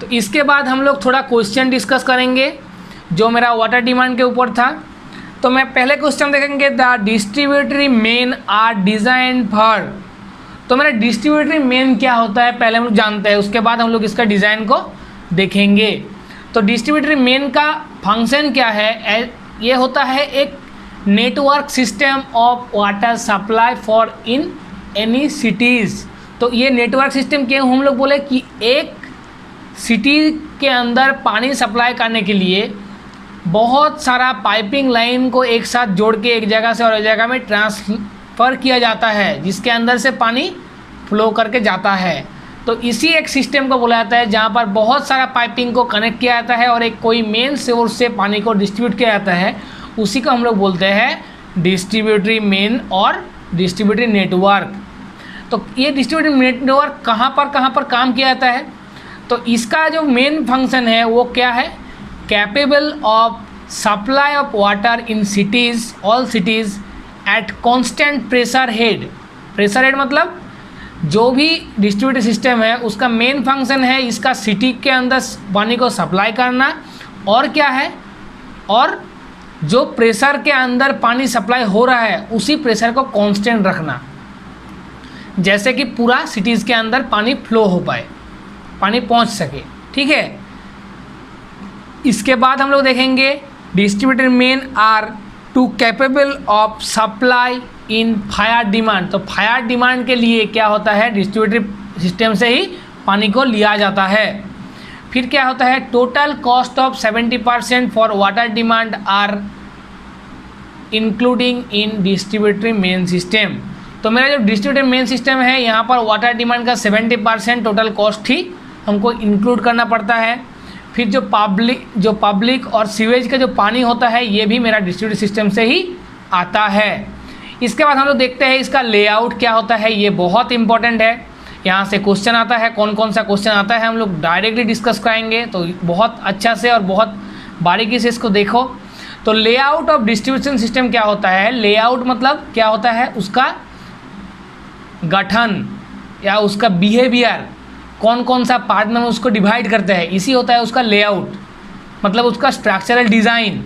तो इसके बाद हम लोग थोड़ा क्वेश्चन डिस्कस करेंगे जो मेरा वाटर डिमांड के ऊपर था। तो मैं पहले क्वेश्चन देखेंगे, the distributary main are design for. तो मेरा डिस्ट्रीब्यूटरी मेन क्या होता है पहले हम लोग जानते हैं, उसके बाद हम लोग इसका डिज़ाइन को देखेंगे। तो डिस्ट्रीब्यूटरी मेन का फंक्शन क्या है, ये होता है एक network system of water supply for in any cities. तो ये नेटवर्क सिस्टम क्यों हम लोग बोले कि एक सिटी के अंदर पानी सप्लाई करने के लिए बहुत सारा पाइपिंग लाइन को एक साथ जोड़ के एक जगह से और एक जगह में ट्रांसफ़र किया जाता है, जिसके अंदर से पानी फ्लो करके जाता है। तो इसी एक सिस्टम को बोला जाता है जहाँ पर बहुत सारा पाइपिंग को कनेक्ट किया जाता है और एक कोई मेन सोर्स से पानी को डिस्ट्रीब्यूट किया जाता है, उसी को हम लोग बोलते हैं डिस्ट्रीब्यूटरी मेन और डिस्ट्रीब्यूटरी नेटवर्क। तो ये डिस्ट्रीब्यूटरी नेटवर्क कहाँ पर काम किया जाता है, तो इसका जो मेन फंक्शन है वो क्या है, capable of supply of water in cities, all cities at constant pressure head. Pressure head मतलब जो भी डिस्ट्रीब्यूटर सिस्टम है उसका मेन फंक्शन है इसका सिटी के अंदर पानी को सप्लाई करना, और क्या है, और जो प्रेशर के अंदर पानी सप्लाई हो रहा है उसी प्रेशर को कांस्टेंट रखना, जैसे कि पूरा सिटीज़ के अंदर पानी फ्लो हो पाए, पानी पहुंच सके। ठीक है, इसके बाद हम लोग देखेंगे distributor main are to capable of supply in fire demand. तो फायर डिमांड के लिए क्या होता है, डिस्ट्रीब्यूटर सिस्टम से ही पानी को लिया जाता है। फिर क्या होता है, total cost of 70% for water demand are including in distributary main system. तो मेरा जो डिस्ट्रीब्यूटर मेन सिस्टम है यहाँ पर वाटर डिमांड का 70% टोटल कॉस्ट ही हमको इंक्लूड करना पड़ता है। फिर जो पब्लिक और सीवेज का जो पानी होता है ये भी मेरा डिस्ट्रीब्यूटर सिस्टम से ही आता है। इसके बाद हम लोग देखते हैं इसका लेआउट क्या होता है, ये बहुत इंपॉर्टेंट है। यहाँ से क्वेश्चन आता है, कौन कौन सा क्वेश्चन आता है हम लोग डायरेक्टली डिस्कस कराएंगे, तो बहुत अच्छा से और बहुत बारीकी से इसको देखो। तो लेआउट ऑफ डिस्ट्रीब्यूशन सिस्टम क्या होता है, लेआउट मतलब क्या होता है, उसका गठन या उसका बिहेवियर, कौन कौन सा पार्ट में हम उसको डिवाइड करते हैं, इसी होता है उसका लेआउट, मतलब उसका स्ट्रक्चरल डिज़ाइन।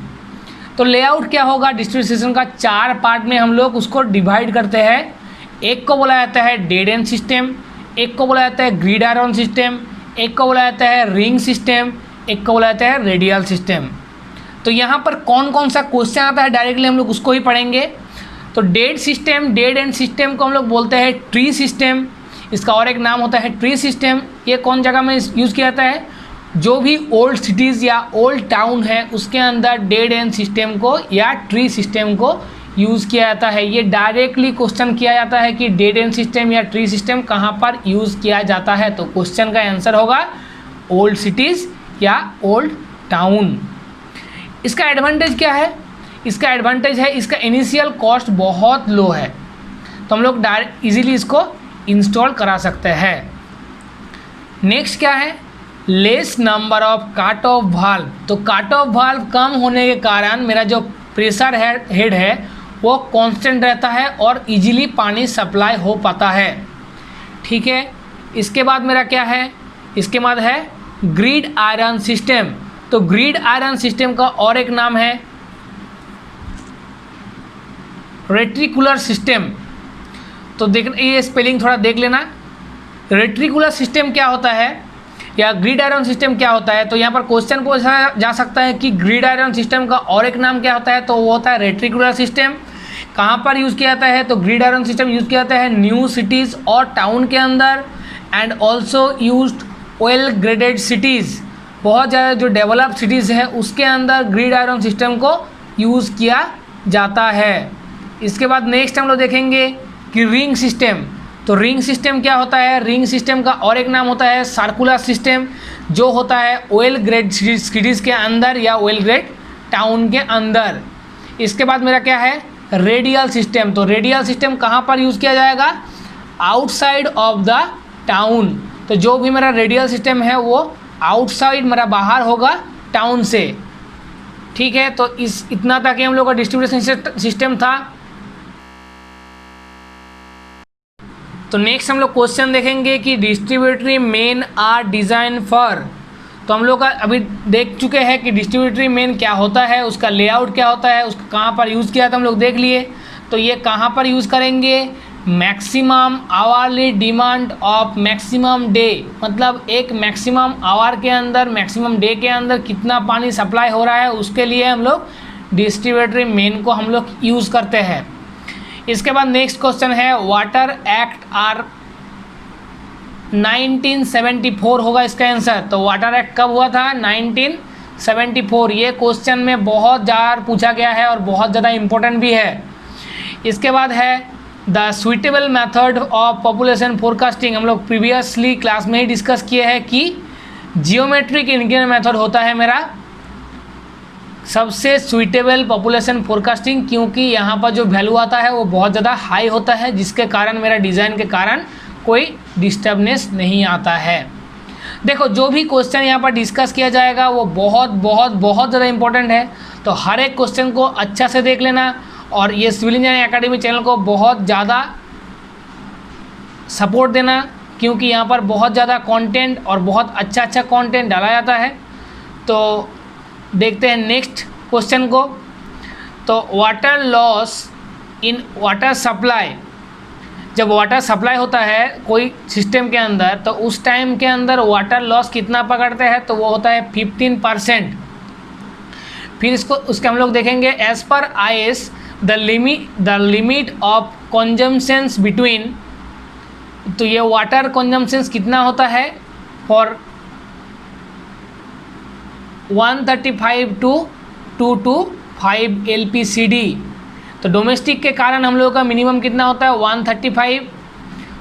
तो लेआउट क्या होगा, डिस्ट्रीब्यूशन सिस्टम का 4 पार्ट में हम लोग उसको डिवाइड करते हैं। एक को बोला जाता है डेड एंड सिस्टम, एक को बोला जाता है ग्रिड आयरन सिस्टम, एक को बोला जाता है रिंग सिस्टम, एक को बोला जाता है रेडियल सिस्टम। तो यहाँ पर कौन कौन सा क्वेश्चन आता है डायरेक्टली हम लोग उसको ही पढ़ेंगे। तो डेड एंड सिस्टम को हम लोग बोलते हैं ट्री सिस्टम, इसका और एक नाम होता है ट्री सिस्टम। ये कौन जगह में यूज़ किया जाता है, जो भी ओल्ड सिटीज़ या ओल्ड टाउन है उसके अंदर डेड एंड सिस्टम को या ट्री सिस्टम को यूज़ किया जाता है। ये डायरेक्टली क्वेश्चन किया जाता है कि डेड एंड सिस्टम या ट्री सिस्टम कहाँ पर यूज़ किया जाता है, तो क्वेश्चन का आंसर होगा ओल्ड सिटीज़ या ओल्ड टाउन। इसका एडवांटेज क्या है, इसका एडवांटेज है इसका इनिशियल कॉस्ट बहुत लो है, तो हम लोग डायरेक्ट ईजिली इसको इंस्टॉल करा सकते हैं। नेक्स्ट क्या है, लेस नंबर ऑफ काट ऑफ वाल्व। तो काट ऑफ वाल्व कम होने के कारण मेरा जो प्रेशर हेड है वो कांस्टेंट रहता है और इजीली पानी सप्लाई हो पाता है। ठीक है, इसके बाद मेरा क्या है, इसके बाद है ग्रिड आयरन सिस्टम। तो ग्रिड आयरन सिस्टम का और एक नाम है रेट्रिकुलर सिस्टम। तो ये स्पेलिंग थोड़ा देख लेना। रेट्रिकुलर सिस्टम क्या होता है या ग्रिड आयरन सिस्टम क्या होता है, तो यहाँ पर क्वेश्चन पूछा जा सकता है कि ग्रिड आयरन सिस्टम का और एक नाम क्या होता है, तो वो होता है रेट्रिकुलर सिस्टम। कहाँ पर यूज़ किया जाता है, तो ग्रिड आयरन सिस्टम यूज़ किया जाता है न्यू सिटीज़ और टाउन के अंदर, and also used well graded cities. बहुत ज़्यादा जो डेवलप सिटीज़ है उसके अंदर ग्रिड आयरन सिस्टम को यूज़ किया जाता है। इसके बाद नेक्स्ट हम लोग देखेंगे कि रिंग सिस्टम। तो रिंग सिस्टम क्या होता है, रिंग सिस्टम का और एक नाम होता है सर्कुलर सिस्टम, जो होता है वेल ग्रेड सिटीज़ के अंदर या वेल ग्रेड टाउन के अंदर। इसके बाद मेरा क्या है, रेडियल सिस्टम। तो रेडियल सिस्टम कहाँ पर यूज़ किया जाएगा, आउटसाइड ऑफ द टाउन। तो जो भी मेरा रेडियल सिस्टम है वो आउटसाइड मेरा बाहर होगा टाउन से। ठीक है, तो इतना तक ही हम लोग का डिस्ट्रीब्यूशन सिस्टम था। तो नेक्स्ट हम लोग क्वेश्चन देखेंगे कि distributary main are design for. तो हम लोग का अभी देख चुके हैं कि डिस्ट्रीब्यूटरी मेन क्या होता है, उसका लेआउट क्या होता है, उसका कहाँ पर यूज़ किया था हम लोग देख लिए। तो ये कहाँ पर यूज़ करेंगे, maximum hourly demand of maximum day, मतलब एक मैक्सिमम आवर के अंदर, मैक्सिमम डे के अंदर कितना पानी सप्लाई हो रहा है, उसके लिए हम लोग डिस्ट्रीब्यूटरी मेन को हम लोग यूज़ करते हैं। इसके बाद नेक्स्ट क्वेश्चन है वाटर एक्ट आर 1974 होगा इसका आंसर। तो वाटर एक्ट कब हुआ था, 1974। ये क्वेश्चन में बहुत ज़्यादा पूछा गया है और बहुत ज़्यादा इम्पोर्टेंट भी है। इसके बाद है the suitable method of population forecasting. हम लोग प्रीवियसली क्लास में ही डिस्कस किए हैं कि जियोमेट्रिक इंक्रीमेंट मेथड होता है मेरा सबसे सुइटेबल पॉपुलेशन फोरकास्टिंग, क्योंकि यहाँ पर जो वैल्यू आता है वो बहुत ज़्यादा हाई होता है, जिसके कारण मेरा डिज़ाइन के कारण कोई डिस्टर्बनेस नहीं आता है। देखो जो भी क्वेश्चन यहाँ पर डिस्कस किया जाएगा वो बहुत बहुत बहुत ज़्यादा इंपॉर्टेंट है, तो हर एक क्वेश्चन को अच्छा से देख लेना और ये सिविल इंजीनियरिंग एकेडमी चैनल को बहुत ज़्यादा सपोर्ट देना, क्योंकि यहाँ पर बहुत ज़्यादा कंटेंट और बहुत अच्छा अच्छा कंटेंट डाला जाता है। तो देखते हैं नेक्स्ट क्वेश्चन को। तो water loss in water supply, जब वाटर सप्लाई होता है कोई सिस्टम के अंदर तो उस टाइम के अंदर वाटर लॉस कितना पकड़ते हैं, तो वो होता है 15%। फिर इसको उसके हम लोग देखेंगे as per IS the limit of consumptions between. तो ये वाटर कंजम्पशंस कितना होता है फॉर 135 to 225 LPCD। तो डोमेस्टिक के कारण हम लोगों का मिनिमम कितना होता है 135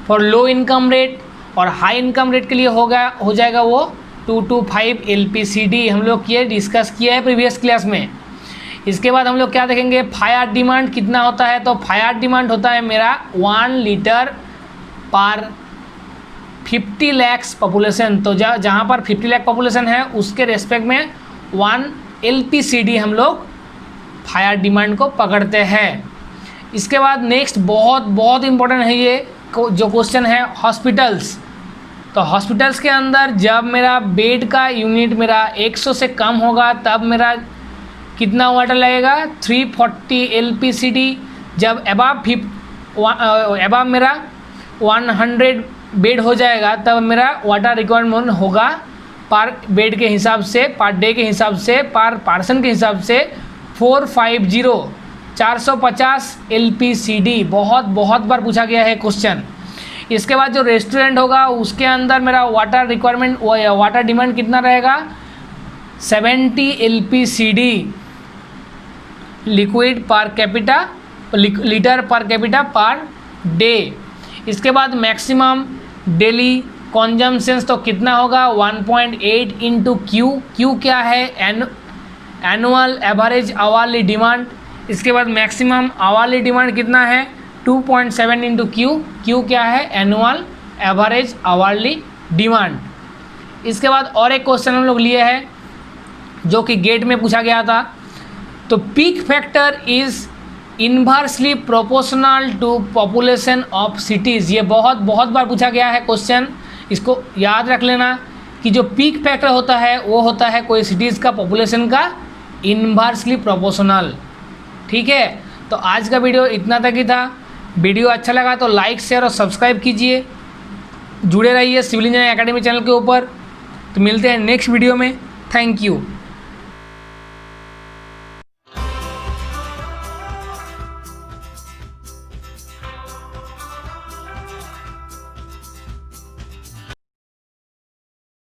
फॉर लो इनकम रेट, और हाई इनकम रेट के लिए हो जाएगा वो 225 LPCD। हम लोग ये डिस्कस किया है प्रीवियस क्लास में। इसके बाद हम लोग क्या देखेंगे, फायर डिमांड कितना होता है। तो फायर डिमांड होता है मेरा 1 लीटर पर 50 लाख पॉपुलेशन। तो जहाँ पर 50 लाख पॉपुलेशन है उसके रेस्पेक्ट में 1 LPCD हम लोग फायर डिमांड को पकड़ते हैं। इसके बाद नेक्स्ट बहुत बहुत इम्पोर्टेंट है ये जो क्वेश्चन है हॉस्पिटल्स। तो हॉस्पिटल्स के अंदर जब मेरा बेड का यूनिट मेरा 100 से कम होगा तब मेरा कितना वाटर लगेगा 340 LPCD। जब एबाव मेरा 100 बेड हो जाएगा तब मेरा वाटर रिक्वायरमेंट होगा पर बेड के हिसाब से, पर डे के हिसाब से, पर पर्सन के हिसाब से 450 LPCD। बहुत बहुत बार पूछा गया है क्वेश्चन। इसके बाद जो रेस्टोरेंट होगा उसके अंदर मेरा वाटर रिक्वायरमेंट वाटर डिमांड कितना रहेगा 70 LPCD liquid per capita litre per capita per day. इसके बाद मैक्सिमम डेली कंजम्पशंस तो कितना होगा 1.8 इंटू क्यू क्या है एनुअल एवरेज आवर्ली डिमांड। इसके बाद मैक्सिमम आवर्ली डिमांड कितना है 2.7 इंटू क्यू क्या है एनुअल एवरेज आवर्ली डिमांड। इसके बाद और एक क्वेश्चन हम लोग लिए हैं जो कि गेट में पूछा गया था। तो peak factor is inversely proportional to population of cities. ये बहुत बहुत बार पूछा गया है क्वेश्चन, इसको याद रख लेना कि जो पीक फैक्टर होता है वो होता है कोई सिटीज़ का पॉपुलेशन का इन्वर्सली प्रोपोर्शनल। ठीक है, तो आज का वीडियो इतना तक ही था। वीडियो अच्छा लगा तो लाइक शेयर और सब्सक्राइब कीजिए, जुड़े रहिए सिविल इंजीनियरिंग एकेडमी चैनल के ऊपर। तो मिलते हैं नेक्स्ट वीडियो में। Thank you.